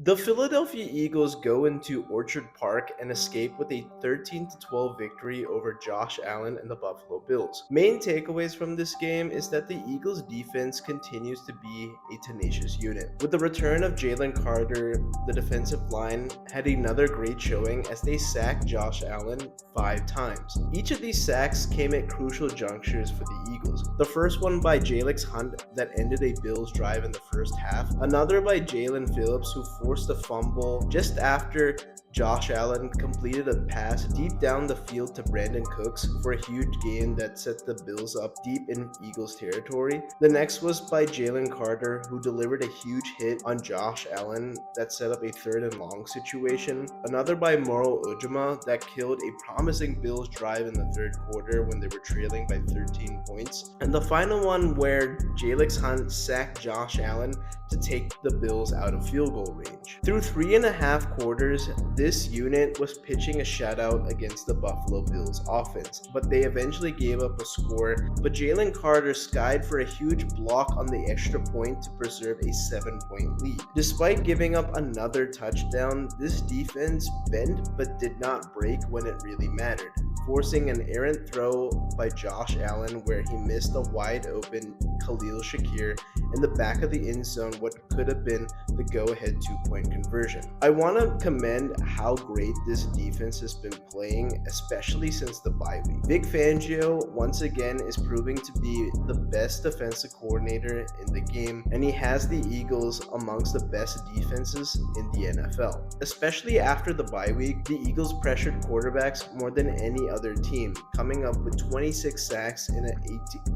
The Philadelphia Eagles go into Orchard Park and escape with a 13-12 victory over Josh Allen and the Buffalo Bills. Main takeaways from this game is that the Eagles defense continues to be a tenacious unit. With the return of Jalen Carter, the defensive line had another great showing as they sacked Josh Allen 5 times. Each of these sacks came at crucial junctures for the Eagles. The first one by Jalen Hunt that ended a Bills drive in the first half, another by Jalen Phillips who forced a fumble just after Josh Allen completed a pass deep down the field to Brandon Cooks for a huge gain that set the Bills up deep in Eagles territory. The next was by Jalen Carter, who delivered a huge hit on Josh Allen that set up a third and long situation. Another by Moro Ujima that killed a promising Bills drive in the third quarter when they were trailing by 13 points. And the final one where Jalen Hunt sacked Josh Allen to take the Bills out of field goal range. Through 3.5 quarters, this unit was pitching a shutout against the Buffalo Bills offense, but they eventually gave up a score. But Jalen Carter skied for a huge block on the extra point to preserve a 7-point lead. Despite giving up another touchdown, this defense bent but did not break when it really mattered, forcing an errant throw by Josh Allen where he missed a wide open Khalil Shakir in the back of the end zone, what could have been the go-ahead 2-point conversion. I want to commend how great this defense has been playing, especially since the bye week. Vic Fangio once again is proving to be the best defensive coordinator in the game, and he has the Eagles amongst the best defenses in the NFL. Especially after the bye week, the Eagles pressured quarterbacks more than any other team, coming up with 26 sacks in an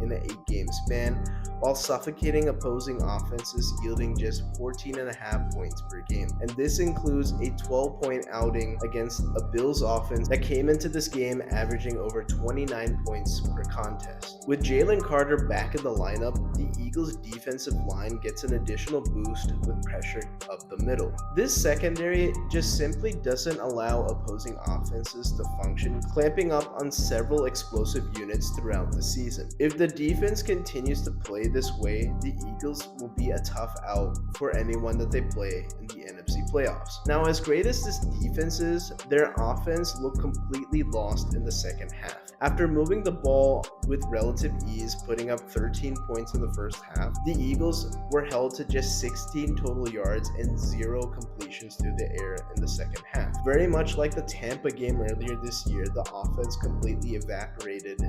8-game span, while suffocating opposing offenses, yielding just 14.5 points per game. And this includes a 12-point outing against a Bills offense that came into this game averaging over 29 points per contest. With Jalen Carter back in the lineup, the Eagles' defensive line gets an additional boost with pressure up the middle. This secondary just simply doesn't allow opposing offenses to function, clamping up on several explosive units throughout the season. If the defense continues to play this way, the Eagles will be a tough out for anyone that they play in the NFC playoffs. Now, as great as this defense is, their offense looked completely lost in the second half. After moving the ball with relative ease, putting up 13 points in the first half, the Eagles were held to just 16 total yards and 0 completions through the air in the second half. Very much like the Tampa game earlier this year, the offense completely evaporated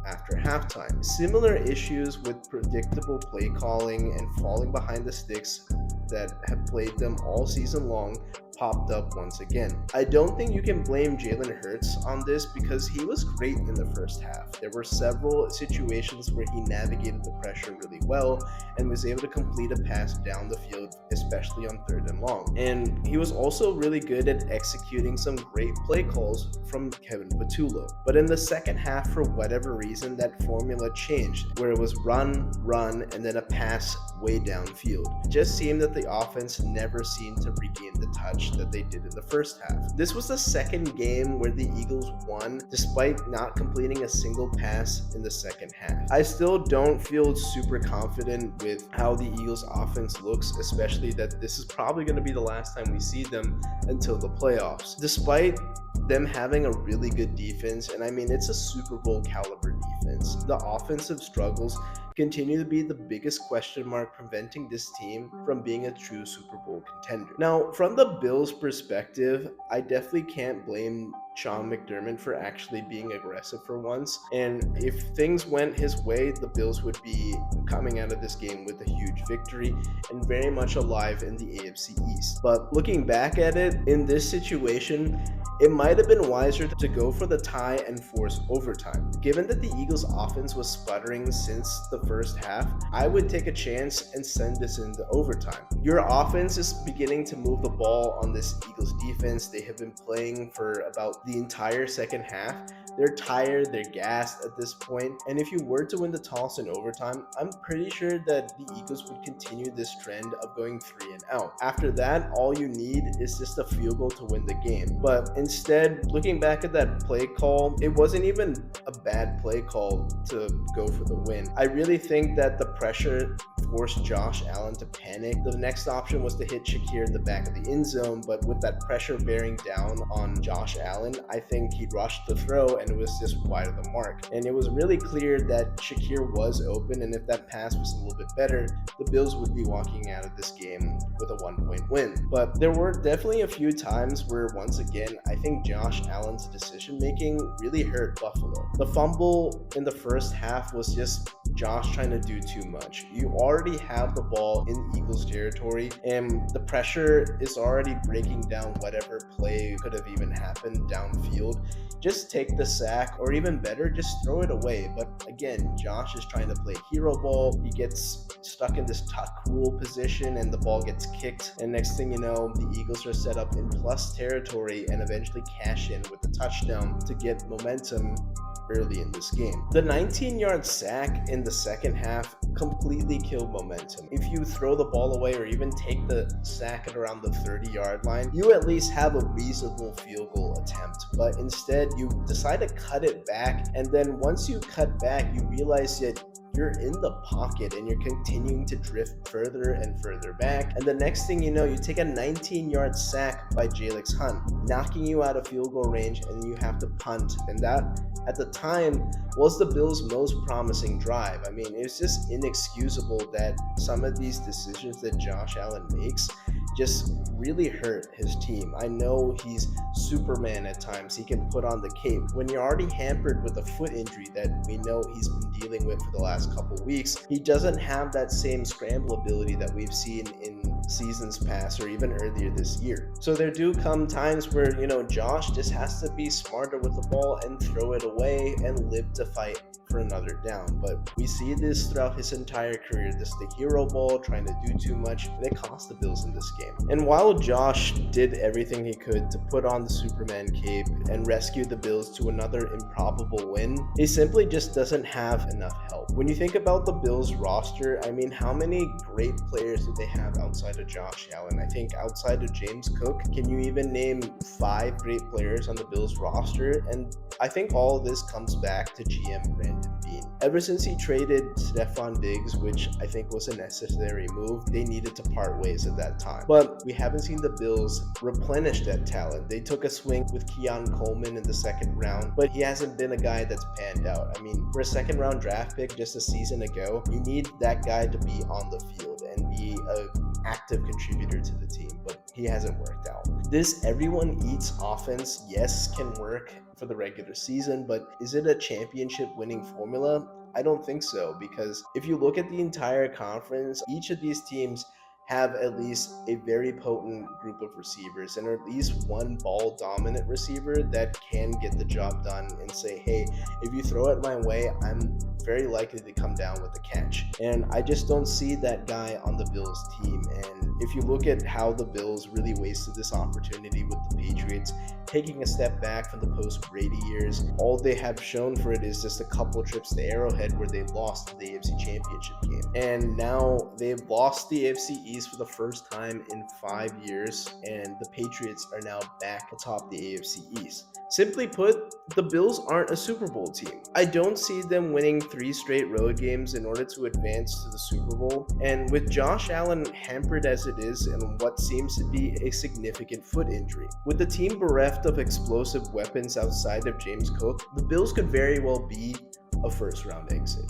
after halftime. Similar issues with predictable play calling and falling behind the sticks that have plagued them all season long popped up once again. I don't think you can blame Jalen Hurts on this because he was great in the first half. There were several situations where he navigated the pressure really well and was able to complete a pass down the field, especially on third and long. And he was also really good at executing some great play calls from Kevin Patullo. But in the second half, for whatever reason, that formula changed, where it was run, and then a pass way downfield. It just seemed that the offense never seemed to regain the touch that they did in the first half. This was the second game where the Eagles won despite not completing a single pass in the second half. I still don't feel super confident with how the Eagles offense looks, especially that this is probably going to be the last time we see them until the playoffs. Despite them having a really good defense, and I mean it's a Super Bowl caliber defense, the offensive struggles continue to be the biggest question mark preventing this team from being a true Super Bowl contender. Now, from the Bills' perspective, I definitely can't blame Sean McDermott for actually being aggressive for once. And if things went his way, the Bills would be coming out of this game with a huge victory and very much alive in the AFC East. But looking back at it, in this situation, it might have been wiser to go for the tie and force overtime. Given that the Eagles' offense was sputtering since the first half, I would take a chance and send this into overtime. Your offense is beginning to move the ball on this Eagles defense. They have been playing for about the entire second half. They're tired, they're gassed at this point, and if you were to win the toss in overtime, I'm pretty sure that the Eagles would continue this trend of going 3 and out. After that, all you need is just a field goal to win the game. But instead, looking back at that play call, it wasn't even a bad play call to go for the win. I really think that the pressure forced Josh Allen to panic. The next option was to hit Shakir in the back of the end zone, but with that pressure bearing down on Josh Allen, I think he rushed the throw and it was just wide of the mark. And it was really clear that Shakir was open, and if that pass was a little bit better, the Bills would be walking out of this game with a 1-point win. But there were definitely a few times where, once again, I think Josh Allen's decision making really hurt Buffalo. The fumble in the first half was just Josh trying to do too much. You already have the ball in Eagles territory, and the pressure is already breaking down whatever play could have even happened downfield. Just take the sack, or even better, just throw it away. But again, Josh is trying to play hero ball. He gets stuck in this tuck rule position and the ball gets kicked. And next thing you know, the Eagles are set up in plus territory and eventually cash in with the touchdown to get momentum early in this game. The 19-yard sack in the second half completely killed momentum. If you throw the ball away or even take the sack at around the 30-yard line, you at least have a reasonable field goal attempt. But instead, you decide to cut it back, and then once you cut back, you realize that you're in the pocket and you're continuing to drift further and further back. And the next thing you know, you take a 19-yard sack by Jalix Hunt, knocking you out of field goal range, and you have to punt. And that, at the time, was the Bills' most promising drive. I mean, it's just inexcusable that some of these decisions that Josh Allen makes just really hurt his team. I know he's Superman at times. He can put on the cape. When you're already hampered with a foot injury that we know he's been dealing with for the last couple weeks, he doesn't have that same scramble ability that we've seen in seasons past or even earlier this year. So there do come times where, Josh just has to be smarter with the ball and throw it away and live to fight for another down. But we see this throughout his entire career, the hero ball, trying to do too much, and it cost the Bills in this game. And while Josh did everything he could to put on the Superman cape and rescue the Bills to another improbable win, he simply just doesn't have enough help. When you think about the Bills roster, I mean, how many great players do they have outside of Josh Allen? I think outside of James Cook, can you even name 5 great players on the Bills roster? And I think all of this comes back to GM Brandon Beane. Ever since he traded Stephon Diggs, which I think was a necessary move, they needed to part ways at that time. But we haven't seen the Bills replenish that talent. They took a swing with Keon Coleman in the second round, but he hasn't been a guy that's panned out. I mean, for a second round draft pick just a season ago, you need that guy to be on the field and be an active contributor to the team, but he hasn't worked out. This everyone eats offense, yes, can work for the regular season, but is it a championship winning formula? I don't think so, because if you look at the entire conference, each of these teams have at least a very potent group of receivers and at least one ball dominant receiver that can get the job done and say, hey, if you throw it my way, I'm very likely to come down with the catch. And I just don't see that guy on the Bills team. And if you look at how the Bills really wasted this opportunity with the Patriots, taking a step back from the post-Brady years, all they have shown for it is just a couple trips to Arrowhead where they lost the AFC Championship game. And now they've lost the AFC East for the first time in 5 years, and the Patriots are now back atop the AFC East. Simply put, the Bills aren't a Super Bowl team. I don't see them winning 3 straight road games in order to advance to the Super Bowl. And with Josh Allen hampered as it is and what seems to be a significant foot injury, with the team bereft of explosive weapons outside of James Cook, the Bills could very well be a first round exit.